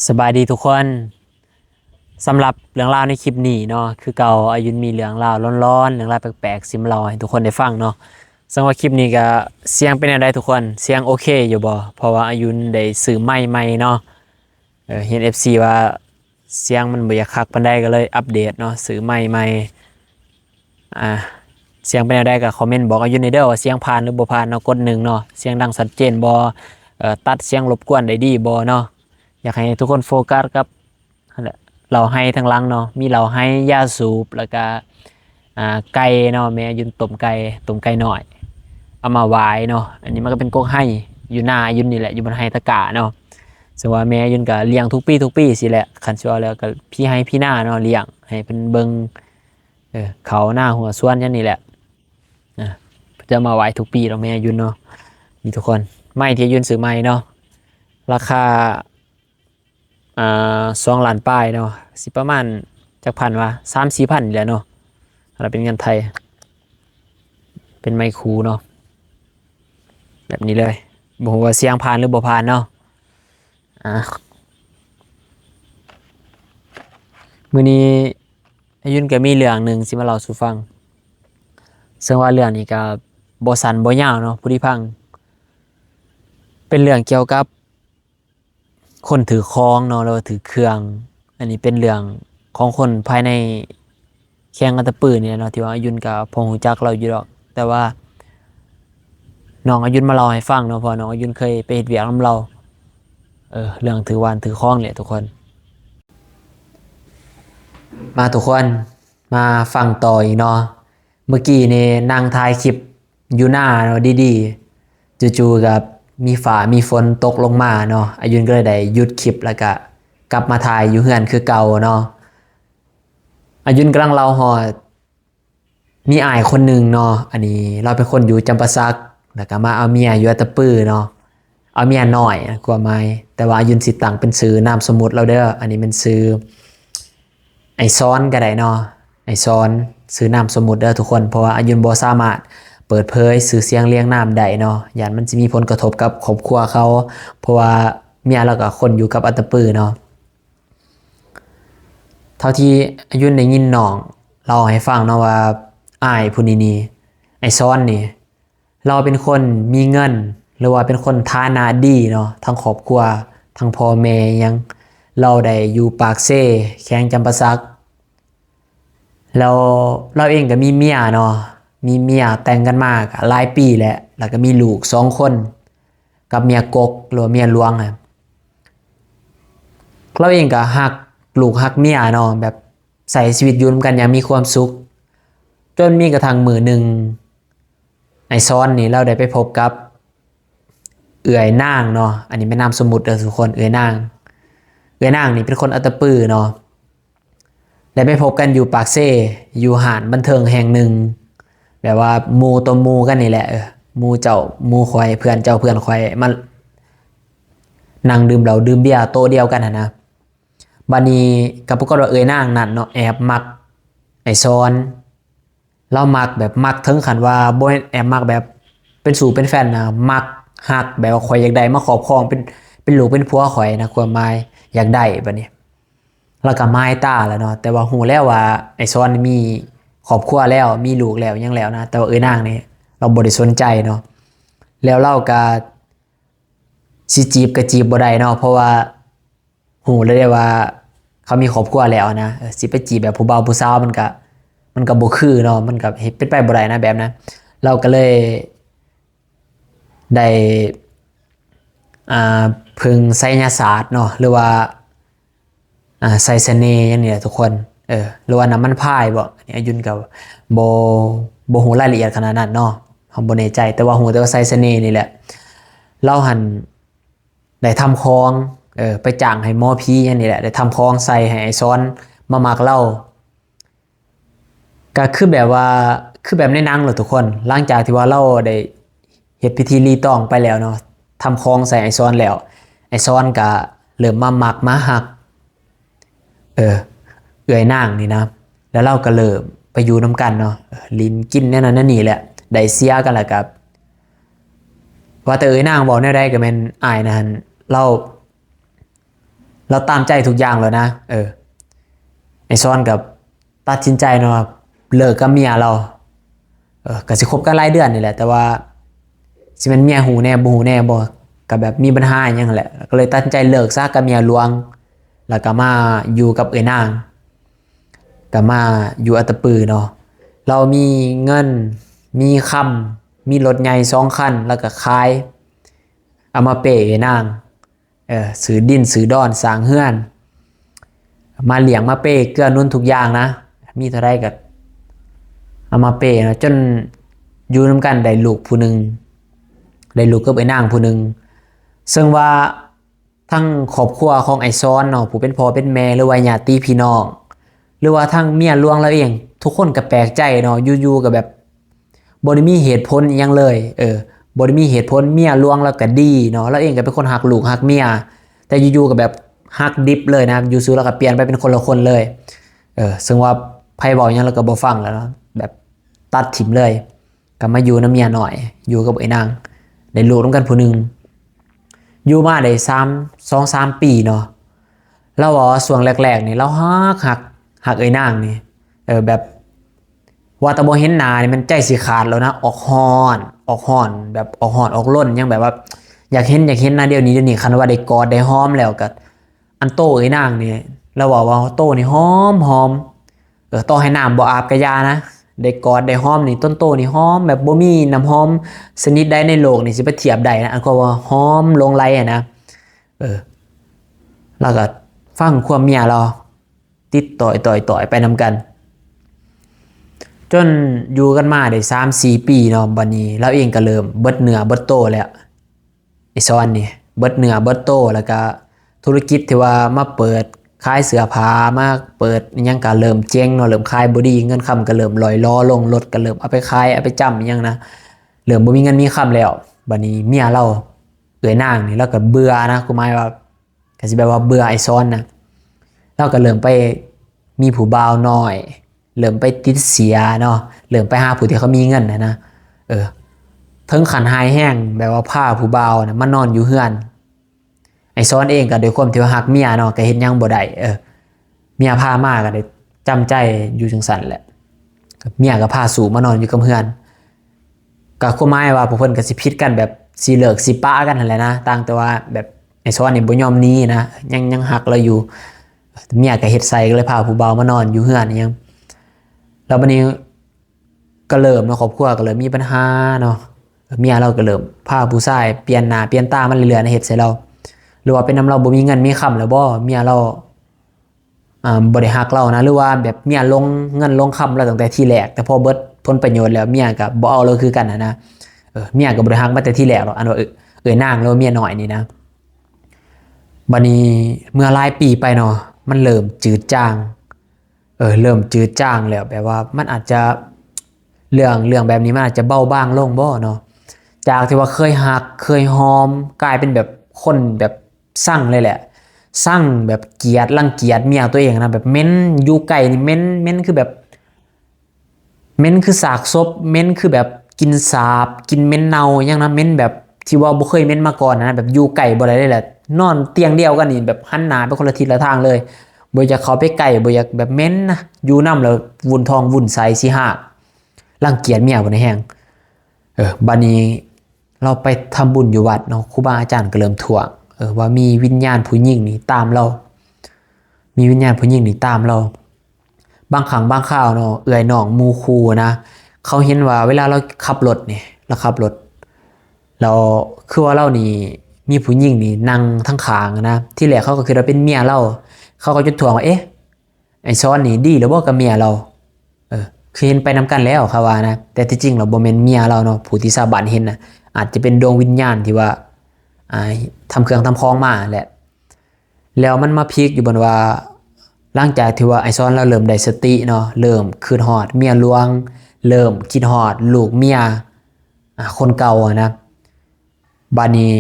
สบายดีทุกคนสำหรับเรื่องราวในคลิปนี้เนาะคือเก่าอายุนมีเรื่องราวร้อนๆเรื่องราวแปลกๆซิมเล่าให้ทุกคนได้ฟังเนาะสำหรับคลิปนี้ก็เสียงเป็นอะไรทุกคนเสียงโอเคอยู่บ่เพราะว่าอายุนได้ซื้อไมค์ใหม่เนาะเห็น FC ว่าเสียงมันบ่อยากคักปานใดก็เลยอัปเดตเนาะซื้อไมค์ใหม่อ่าเสียงเป็นอะไรก็คอมเมนต์บอกอายุนในเด้อว่าเสียงผ่านหรือบ่ผ่านเนาะกดหนึ่งเนาะเสียงดังชัดเจนบ่ตัดเสียงรบกวนได้ดีบ่เนาะอยากให้ทุกคนโฟกัสกับ นั่นแหละเราให้ทั้งหลังเนาะมีเราให้ยาสูบแล้วก็ไก่เนาะแม่ยุนต้มไก่หน่อยเอามาไว้เนาะอันนี้มันก็เป็นกกให้อยู่หน้ายุนนี่แหละอยู่บนไฮตะกะเนาะซึ่งว่าแม่ยุนก็เลี้ยงทุกปีสิแหละคันชัวแล้วก็พี่ให้พี่หน้าเนาะเลี้ยงให้เป็นเบิงเขาหน้าหัวส่วนยันนี่แหละนะจะมาไว้ทุกปีเราแม่ยุนเนาะมีทุกคนไม่ที่ยุนซื้อไม่เนาะราคา 2 ล้านป้ายเนาะสิประมาณจากพันว่า3-4 พันนี่แหละเนาะเราเป็นเงินไทยเป็นไมคูเนาะแบบนี้เลยบอกว่าเสียงผ่านหรือบ่ผ่านเนาะอ่ามื้อนี้อายุนก็มีเรื่องหนึ่งสิมาเล่าสู่ฟังซึ่งว่าเรื่องนี้ก็บ่สั้นบ่ยาวเนาะผู้ที่ฟังเป็นเรื่องเกี่ยวกับคนถือครองเนาะแล้วถือเครื่องอันนี้เป็นเรื่องของคนภายใน แข่งกันตะปืนเนี่ยเนาะที่ว่าอายุนกับพงหูจักเราอยู่ดอกแต่ว่าน้องอายุนมาเล่าให้ฟังเนาะเพอน้องอายุนเคยไปเฮ็ดเวียกนำเราเรื่องถือวานถือคล้องเนี่ยทุกคนมาทุกคนมาฟังต่ออีกเนาะเมื่อกี้นี่นั่งถ่ายคลิปอยู่หน้าเนาะดีๆจู่ๆกับมีฝามีฝนตกลงมาเนาะอายุนก็เลยได้หยุดคลิปแล้วก็กลับมาถ่ายอยู่เฮือนคือเก่าเนาะอายุนกำลังเล่าฮอด มีอายคนหนึ่งเนาะอันนี้เราเป็นคนอยู่จำปาสักแล้วก็มาเอาเมียอยู่อัตตปือเนาะเอาเมียหน่อยกว่าไม่แต่ว่ายุนสิตังเป็นซื้อนามสมมุติเราเด้ออันนี้เป็นซื้อไอซ้อนก็ได้เนาะไอซ้อนซื้อนามสมมุติเด้อทุกคนเพราะว่าอายุนบ่สามารถเปิดเผยสื่อเสียงเรียงนามได้เนาะอย่างมันจะมีผลกระทบกับครอบครัวเขาเพราะว่าเมียเราก็คนอยู่กับอัตตปือเนาะเท่าที่อายุนได้ยินน้องเราให้ฟังเนาะว่าอ้ายผู้นี้ไอซ้อนนี่ เราเป็นคนมีเงินหรือว่าเป็นคนฐานะดีเนาะทั้งครอบครัวทั้งพ่อแม่ยังเราได้อยู่ปากเซ่แข้งจำปาสักแล้วเราเองก็มีเมียเนาะมีเมียแต่งกันมากหลายปีแหละแล้วก็มีลูก2 คนกับเมียกกหรือเมียหลวงอะเราเองก็ฮักลูกฮักเมียเนาะแบบใส่ชีวิตอยู่ร่วมกันอย่างมีความสุขจนมีกระทั่งมือหนึ่ง ไอซ้อนนี่เราได้ไปพบกับเอื่อยนางเนาะอันนี้ไม่นามสมมุติเด้อทุกคนเอื่อยนางนี่เป็นคนอัตตปือเนาะได้ไปพบกันอยู่ปากเซ่อยู่หาดบันเทิงแห่งหนึ่งแบบว่าหมูตัวหมูกันนี่แหละหมูเจ้าหมูควายเพื่อนเจ้าเพื่อนควายมันนั่งดื่มเหล้าดื่มเบียร์โตะเดียวกันนะบัดนี้กับปรากฏว่าเอื่อยนางนั่นเนาะแอบมักไอซ้อน เรามักแบบมักถึงขันว่าบ่แอบมักแบบเป็นสู่เป็นแฟนนะมักฮักแบบว่าข่อยอยากได้มาครอบครองเป็นลูกเป็นผัวข่อยนะความหมายอยากได้แบบนี้แล้วก็ไม้ตาแล้วเนาะแต่ว่าหูแล้วว่าไอ้ซ้อนมีครอบครัวแล้วมีลูกแล้วยังแล้วนะแต่ว่านางนี่เราบ่ได้สนใจเนาะแล้วเราก็สิจีบก็จีบบ่ได้เนาะเพราะว่าหูเลยได้ว่าเขามีครอบครัวแล้วนะสิไปจีบแบบผู้บ่าวผู้สาวมันก็บ่คือเนาะมันก็เฮ็ดเป็นไปบ่ได้นะแบบนั้นเราก็เลยได้พึ่งไสยศาสตร์เนาะหรือว่าใส่เสน่ห์อย่างนี้แหละทุกคนหรือว่าน้ำมันพายบ่อันนี้อายุนกับบ่บ่ฮู้รายละเอียดขนาดนั้นเนาะเฮาบ่แน่ใจแต่ว่าฮู้แต่ว่าใส่เสน่ห์นี่แหละเราหันได้ทำคองไปจ้างให้หมอผีอย่างนี้แหละได้ทำคองใส่ให้ไอ้ซ้อนมามักเรา ก็คือแบบว่าคือแบบในหนังเลยทุกคนหลังจากที่ว่าเราได้เฮ็ดพิธีรีตองไปแล้วเนาะทำคองใส่ไอซอนแล้วไอซอนก็เริ่มมามักมาหักเออเอื่อยนางนี่นะแล้วเราก็เริ่มไปอยู่น้ำกันเนาะลิ้นกินแน่นอนนั่นนี่แหละได้เสียกันแหละครับว่าแต่เอ้ยนางบอกแน่ได้ก็แม่นอายนะฮันเรา เราตามใจทุกอย่างแล้วนะไอซอนกับตัดสินใจเนาะเลิกกับเมียเราก็สิคบกันหลายเดือนนี่แหละแต่ว่าสิเป็นเมียหูแน่บ่หูแน่บ่ก็แบบมีปัญหาอย่างนั้นแหละก็เลยตัดสินใจเลิกซะกับเมียหลวงแล้วก็มาอยู่กับเอ้ยนางก็มาอยู่อัตตปือเนาะเรามีเงินมีคำมีรถใหญ่2 คันแล้วก็ขายเอามาเปย์เอ้ยนางซื้อดินซื้อดอนสร้างเฮือนมาเลี้ยงมาเปย์เกื้อหนุนทุกอย่างนะมีเท่าไรก็เอามาเปย์นะจนอยู่นำกันได้ลูกผู้หนึ่งได้ลูกกับไอ้นางผู้หนึ่งซึ่งว่าทั้งครอบครัวของไอ้ซ้อนเนาะผู้เป็นพ่อเป็นแม่หรือว่าญาติพี่น้องหรือว่าทั้งเมียหลวงเราเองทุกคนก็แปลกใจเนาะอยู่ๆกับแบบบ่ได้มีเหตุผลอิหยังเลยบ่ได้มีเหตุผลเมียหลวงแล้วก็ดีเนาะแล้วเองก็เป็นคนหักลูกหักเมียแต่อยู่ๆกับแบบหักดิบเลยนะอยู่ซื่อแล้วก็เปลี่ยนไปเป็นคนละคนเลยซึ่งว่าไพ่บอกยังเราก็บ่ฟังแล้วเนาะแบบตัดถิ่มเลยก็มาอยู่น้ำเมียหน่อยอยู่กับไอ้นางได้ลูกร่วมกันผู้หนึ่งอยู่มาได้2-3 ปีเนาะเราบอกว่าช่วงแรกๆนี่เราหักไอ้นางนี่แบบว่าตะโบเห็นหน้านี่มันใจสิขาดแล้วนะออกฮ้อนแบบออกฮ้อนออกร่นยังแบบว่าอยากเห็นนะเดี๋ยวนี้คันว่าได้กอดได้หอมแล้วก็อันโตไอ้นางนี่เราบอกว่าโตนี่หอมต่อให้น้ำบ่อาบกะยานะได้กอดได้หอมนี่ต้นโตนี่หอมแบบบ่มีน้ำหอมชนิดใดในโลกนี่สิไปเทียบได้นะอันก็ว่าหอมลงไหลอ่ะนะแล้วก็ฟังความเมียเราติดต่อยไปนำกันจนอยู่กันมาได้3-4 ปีเนาะบัดนี้เราเองก็เริ่มเบิดเนื้อเบิดโตแล้วไอ้ซ้อนนี่เบิดเนื้อเบิดโตแล้วก็ธุรกิจที่ว่ามาเปิดขายเสื้อผ้ามาเปิดยังก็เริ่มเจ๊งเนาะเริ่มขายบ่ดีเงินคำก็เริ่มลอยล้อลงรถก็เริ่มเอาไปขายเอาไปจำยังนะเริ่มบ่มีเงินมีคำแล้วบัดนี้เมียเราเอื้อยนางนี่แล้วก็เบื่อนะกูหมายว่าก็สิแบบว่าเบื่อไอ้ซ้อนนะเราก็เริ่มไปมีผู้บ่าวน้อยเริ่มไปติดเสียเนาะเริ่มไปหาผู้ที่เขามีเงินนะถึงขันหายแห้งแบบว่าผ้าผู้บ่าวนะมานอนอยู่เฮือนไอ้ซ้อนเองก็โดยความที่ว่าหักเมียเนาะก็เฮ็ดยังบ่ได้เมียพามาก็ได้จำใจอยู่จังซั่นแหละเมียก็พาสู่มานอนอยู่กับเฮือนก็ความหมายว่าพวกเพิ่นก็สิผิดกันแบบสิเลิกสิปะกันนั่นแหละนะต่างแต่ว่าแบบไอ้ซ้อนนี่บ่ยอมหนีนะยังหักเราอยู่เมียก็เฮ็ดใส่ก็เลยพาผู้บ่าวมานอนอยู่เฮือนยังแล้วบัดนี้ก็เริ่มเนาะครอบครัวก็เริ่มมีปัญหาเนาะเมียเราก็เริ่มพาผู้ชายเปลี่ยนหน้าเปลี่ยนตามันเรื่อยๆนะเฮ็ดใส่เราหรือว่าเป็นนำเราบ่มีเงินมีคำแล้วบ่เมียเราบ่ได้ฮักเรานะหรือว่าแบบเมียลงเงินลงคำเราตั้งแต่ที่แรกแต่พอเบิดผลประโยชน์แล้วเมียก็บ่เอาเลยคือกันนะเมียก็บ่ได้ฮักมาแต่ที่แรกหรอกอันว่านางแล้วเมียน้อยนี่นะบัดนี้เมื่อหลายปีไปเนาะมันเริ่มจืดจางเริ่มจืดจางแล้วแบบว่ามันอาจจะเรื่องแบบนี้มันอาจจะเบาบางลงบ่เนาะจากที่ว่าเคยหักเคยหอมกลายเป็นแบบคนแบบสั่งเลยแหละสั่งแบบเกลียดรังเกียจเมียตัวเองนะแบบเม้นอยู่ไก่นี่เม้นคือแบบเม้นคือสากศพเม้นคือแบบกินสาบกินเม้นเน่าอย่างนะเม้นแบบที่ว่าบ่เคยเม้นมาก่อนนะแบบอยู่ไก่บ่ได้เลยแหละนอนเตียงเดียวกันนี่แบบหันหน้าไปคนละทิศละทางเลยบ่อยากเข้าไปไก่บ่อยากแบบเม้นนะอยู่นำแล้ววุ่นทองวุ่นใสสิหากรังเกียจเมียบ่ได้แฮงบัดนี้เราไปทำบุญอยู่วัดเนาะครูบาอาจารย์ก็เริ่มถ่วงว่ามีวิญญาณผู้หญิงนี่ตามเรามีวิญญาณผู้หญิงนี่ตามเราบางครั้งบางคราวเนาะเอื้อยน้องหมู่ครูนะเขาเห็นว่าเวลาเราขับรถนี่เราขับรถเราคือว่าเรานี่มีผู้หญิงนี่นั่งทั้งข้างนะที่แรกเขาก็คิดว่าเป็นเมียเราเขาก็จะถ่วงว่าไอ้ซ้อนนี่ดีหรือบ่กับเมียเราคือเห็นไปนำกันแล้วเขาว่านะแต่ที่จริงเราบ่แม่นเมียเราเนาะผู้ที่ชาวบ้านเห็นนะอาจจะเป็นดวงวิญญาณที่ว่าทำเครื่องทำคลองมาแหละแล้วมันมาพีคอยู่บนว่าหลังจากที่ว่าไอซอนเราเริ่มได้สติเนาะเริ่มคืนฮอดเมียหลวงเริ่มคิดฮอดลูกเมียคนเก่านะบานี้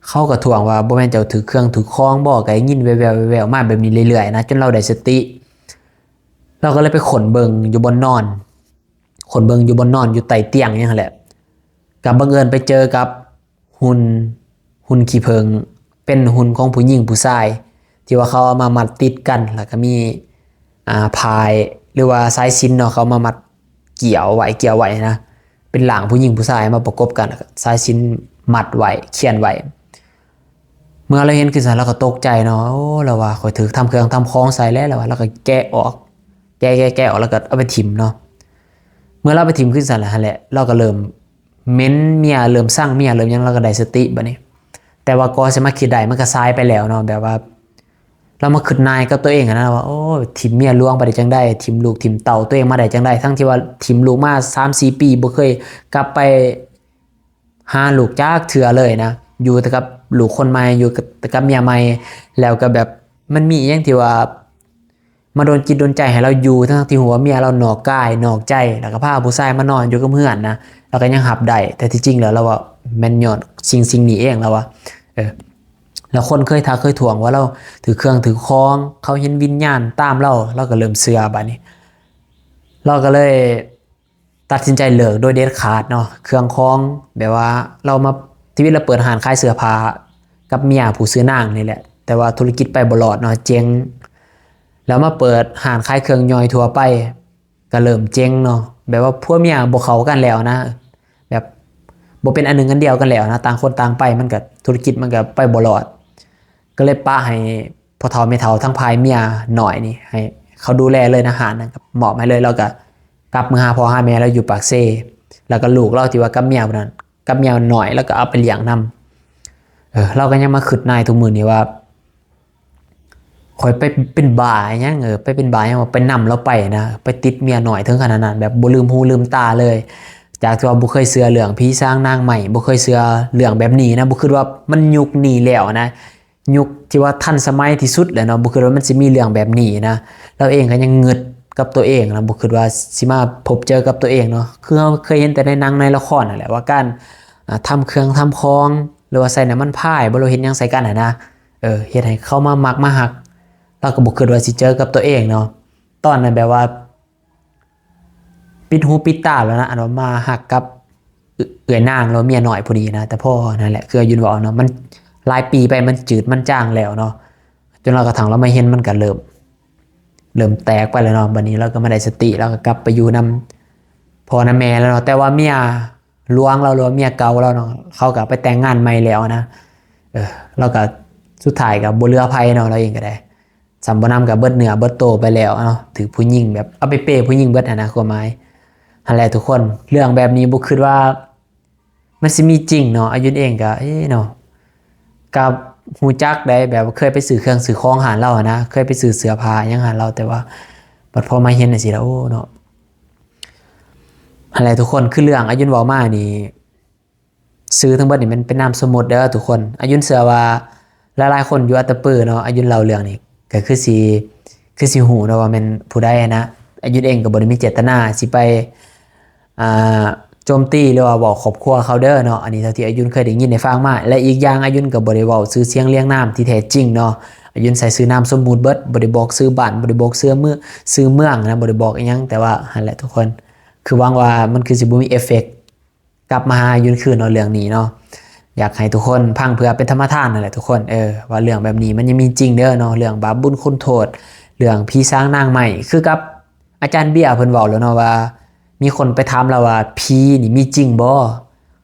เขาก็ถ่วงว่าบ่แม่นเจ้าถือเครื่องถือคล้องบ่ก็ยินแววๆมาแบบนี้เรื่อยๆนะจนเราได้สติเราก็เลยไปขนเบิงอยู่บนนอนอยู่ใต้เตียงอย่างนั้นแหละกับบังเอิญไปเจอกับหุ่นขี้ผึ้งไป เป็นหุ่นของผู้หญิงผู้ชายที่ว่าเขาเอามามัดติดกันแล้วก็มีพายหรือว่าสายสิญจน์เนาะเขามามัดเกี่ยวไว้นะเป็นหลังผู้หญิงผู้ชายมาประกบกันสายสิญจน์มัดไว้เขียนไว้เมื่อเราเห็นขึ้นสันเราก็ตกใจเนาะโอ้เราว่าข่อยถือทำเครื่องทำคล้องใส่แล้วว่าเราก็แกะออกแกะออกแล้วก็เอาไปถิ่มเนาะเมื่อเราไปถิ่มขึ้นสันแล้วแหละเราก็เริ่มเม้นเมียเริ่มสร้างเมียเริ่มยังเราก็ได้สติบัดนี้แต่ว่าก็จะมาคิดได้มันก็ซ้ายไปแล้วเนาะแบบว่าเรามาคิดนายกับตัวเองนะว่าโอ้ถิ่มเมียล่วงไปได้จังได้ถิ่มลูกถิ่มเต่าตัวเองมาได้จังได้ทั้งที่ว่าถิ่มลูกมา3-4 ปีบ่เคยกลับไปหาลูกจากเถื่อเลยนะอยู่แต่กับลูกคนใหม่อยู่แต่กับเมียใหม่แล้วก็แบบมันมีอย่างที่ว่ามาโดนจิตโดนใจให้เราอยู่ทั้งที่หัวเมียเราหนอกกายหนอกใจแล้วก็พาผู้ชายมานอนอยู่กับเพื่อนนะเราก็ยังหับได้แต่ที่จริงแล้วเราว่าแม่นยอดสิ่งนี้เองแล้วว่าแล้วคนเคยทักเคยถ่วงว่าเราถือเครื่องถือคองเขาเห็นวิญญาณตามเราก็เริ่มเชื่อบัดนี้เราก็เลยตัดสินใจเลิกโดยเด็ดขาดเนาะเครื่องคองแบบว่าเรามาชีวิตเราเปิดร้านขายเสื้อผ้ากับเมียผู้ซื้อนางนี่แหละแต่ว่าธุรกิจไปบ่รอดเนาะเจ๊งแล้วมาเปิดร้านขายเครื่องย่อยทั่วไปก็เริ่มเจ๊งเนาะแบบว่าพวกเมียบ่เข้ากันแล้วนะแบบบ่เป็นอันหนึ่งอันเดียวกันแล้วนะต่างคนต่างไปมันก็ธุรกิจมันก็ไปบ่รอดก็เลยป้าให้พ่อเฒ่าแม่เฒ่าทั้งพายเมียหน่อยนี่ให้เขาดูแลเลยอาหารนะครับเหมาะให้เลยแล้วก็กลับมือหาพ่อหาแม่แล้วอยู่ปากเซ่แล้วก็ลูกเราที่ว่ากับเมียนั้นกับเมียหน่อยแล้วก็เอาไปเลี้ยงนำเราก็ยังมาขึ้นนายทุกมื้อนี้ว่าคอยไปเป็นบ่ายังไปเป็นบ่ายังว่าไปนำเราไปนะไปติดเมียหน่อยถึงขนาดนั้นแบบบ่ลืมหูลืมตาเลยจากที่ว่าบ่เคยเชื่อเรื่องผีสร้างนางใหม่บ่เคยเชื่อเรื่องแบบนี้นะบ่คิดว่ามันยุคนี้แล้วนะยุคที่ว่าทันสมัยที่สุดแล้วเนาะบ่คิดว่ามันสิมีเรื่องแบบนี้นะเราเองก็ยังงึดกับตัวเองนะบ่คิดว่าสิมาพบเจอกับตัวเองเนาะคือเราเคยเห็นแต่ในหนังในละครนั่นแหละว่าการทำเครื่องทำของหรือว่าใส่น้ำมันพายบ่เราเห็นยังใส่กันนะเฮ็ดให้เข้ามามักมาหักเราก็บ่คิดว่าสิเจอกับตัวเองเนาะตอนนั้นแบบว่าปิดหูปิดตาแล้วนะอันว่ามาหักกับเอื้อยนางแล้วเมียน้อยพอดีนะแต่พ่อนั่นแหละคือยืนบอกเนาะมันหลายปีไปมันจืดมันจางแล้วเนาะจนเรากระทั่งเราไม่เห็นมันก็เริ่มแตกไปแล้วเนาะบัดนี้เราก็ไม่ได้สติเราก็กลับไปอยู่นำพ่อนำแม่แล้วเนาะแต่ว่าเมียลวงเราหรือเมียเก่าเราเนาะเขาก็ไปแต่งงานใหม่แล้วนะเราก็สุดท้ายก็บ่เหลือภัยเนาะเราเองก็ได้สัมบ่นำกับเบิดเหนือเบิดโตไปแล้วเนาะถือผู้หญิงแบบเอาไปเปย์ผู้หญิงเบิดนะความหมายนั่นแหละทุกคนเรื่องแบบนี้บ่คิดว่ามันสิมีจริงเนาะอายุเองก็เนาะกับหูจักได้แบบเคยไปซื้อเครื่องซื้อของหาเรานะเคยไปซื้อเสื้อผ้ายังหาเราแต่ว่าบัดพอมาเห็นน่ะสิแล้วโอ้เนาะอะไรทุกคนคือเรื่องอายุเว้ามานี่ซื้อทั้งเบิดนี่มันเป็นนามสมมุติเด้อทุกคนอายุเชื่อว่าหลายๆคนอยู่อัตตปือเนาะอายุเล่าเรื่องนี้ก็คือสิหูเนาะว่าแม่นผู้ใดนะอายุเองก็บ่ได้มีเจตนาสิไปโจมตีหรือว่าบอกครอบครัวเขาเด้อเนาะอันนี้เท่าที่อายุนเคยได้ยินได้ฟังมาและอีกอย่างอายุนก็บ่ได้เว้าชื่อเสียงเรียงนามที่แท้จริงเนาะอายุนใส่ชื่อนามสมมุติเบิดบ่ได้บอกชื่อบ้านบ่ได้บอกชื่อเมืองนะบ่ได้บอกอีหยังแต่ว่าหั่นแหละทุกคนคือหวังว่ามันคือสิบ่มีเอฟเฟกต์กลับมาหาอายุนคืนเนาะเรื่องนี้เนาะอยากให้ทุกคนพังเพื่อเป็นธรรมทานนั่นแหละทุกคนว่าเรื่องแบบนี้มันยังมีจริงเด้อเนาะเรื่องบาปบุญคุณโทษเรื่องผีสางนางใหม่คือกับอาจารย์เบี้ยเพิ่นเว้าแล้วเนาะว่ามีคนไปถามเราว่าผีนี่มีจริงบ่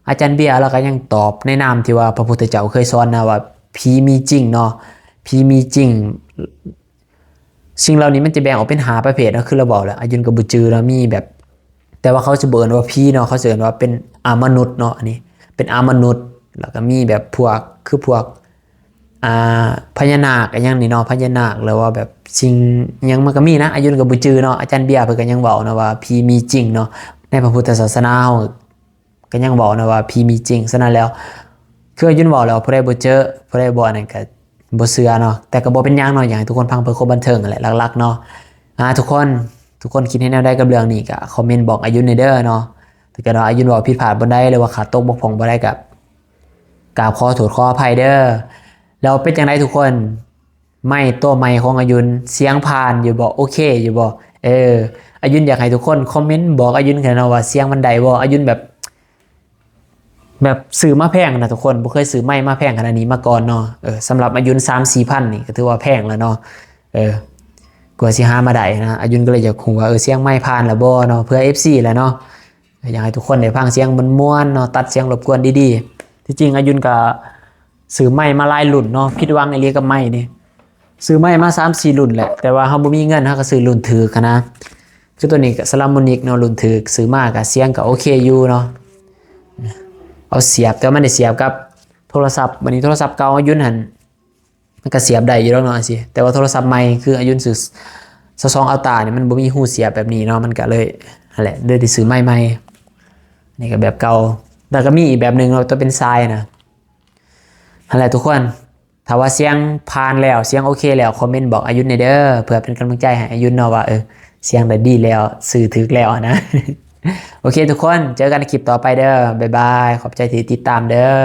อาจารย์เบี้ยเราก็ยังตอบในนามที่ว่าพระพุทธเจ้าเคยสอนนะว่าผีมีจริงเนาะผีมีจริงสิ่งเหล่านี้มันจะแบ่งออกเป็น5ประเภทนะคือเราบอกแล้วอายุนก็บ่จือแล้วมีแบบแต่ว่าเขาจะเบิ่นว่าผีเนาะเขาเสิร์นว่าเป็นมนุษย์เนาะอันนี้เป็นมนุษย์แล้วก็มีแบบพวกพญานาคอย่างนี้เนาะพญานาคหรือว่าแบบสิ่งยังมันก็มีนะอายุนกับบุจือเนาะอาจารย์เบียร์เพิ่นก็ยังบอกนะว่าผีมีจริงเนาะในพระพุทธศาสนาก็ยังบอกนะว่าผีมีจริงฉะนั้นแล้วคืออายุนบอกแล้วผู้ใดบ่เจอผู้ใดบ่นั่นก็บ่เชื่อเนาะแต่ก็บ่เป็นหยังเนาะอย่างทุกคนฟังเพื่อความบันเทิงนั่นแหละหลักๆเนาะทุกคนคิดให้แนวใดกับเรื่องนี้ก็คอมเมนต์บอกอายุนในเด้อเนาะถ้าเกิดว่าอายุนบอกผิดพลาดบ่ได้หรือว่าขาดตกบกพร่องบ่ได้ก็กราบขอโทษขออภัยเด้อเราเป็นจังไดทุกคนไม่ตัวใหม่ของอายุนเสียงผ่านอยู่บ่โอเคอยู่บ่อายุนอยากให้ทุกคนคอมเมนต์บอกอายุนกันนะว่าเสียงมันใดบ่อายุนแบบ แบบซื้อมาแพงนะทุกคนบ่เคยซื้อไม้มาแพงขนาดนี้มาก่อนเนาะสำหรับอายุน3-4 พันนี่ก็ถือว่าแพงแล้วเนาะเออกว่าสิหามาได้นะอายุนก็เลยอยากฮู้ว่าเสียงไม้ผ่านแล้วบ่เนาะเพื่อ FC แหละเนาะอยากให้ทุกคนได้ฟังเสียงม่วนๆเนาะตัดเสียงรบกวนดีๆที่จริงอายุนก็ซื้อไม้มาหลายรุ่นเนาะผิดหวังอีหลีกับไม้นี่ซื้อไม้มา3-4รุ่นแหละแต่ว่าเฮาบ่มีเงินเฮาก็ซื้อรุ่นถูกนะคือตัวนี้ก็ Salamonic เนาะรุ่นถูกซื้อมาก็เสียงก็โอเคอยู่เนาะ เอาเสียบแต่ว่ามันได้เสียบกับโทรศัพท์วันนี้โทรศัพท์เก่าอายุนหันมันก็เสียบได้อยู่แล้วเนาะสิแต่ว่าโทรศัพท์ใหม่คืออายุนซื้อ22 Ultraเนี่ยมันบ่มีหูเสียบแบบนี้เนาะมันก็เลยนั่นแหละเลยได้ซื้อใหม่ๆนี่ก็แบบเก่าแต่ก็มีอีกแบบหนึงเราตัวเป็นทรายนะนั่นแหละทุกคนถ้าว่าเสียงผ่านแล้วเสียงโอเคแล้วคอมเมนต์บอกอายุนในเด้อเพื่อเป็นกำลังใจให้อายุนเนาะว่าเสียงได้ดีแล้วสื่อถึกแล้วนะ โอเคทุกคนเจอกันในคลิปต่อไปเด้อบ๊ายบายขอบใจที่ติดตามเด้อ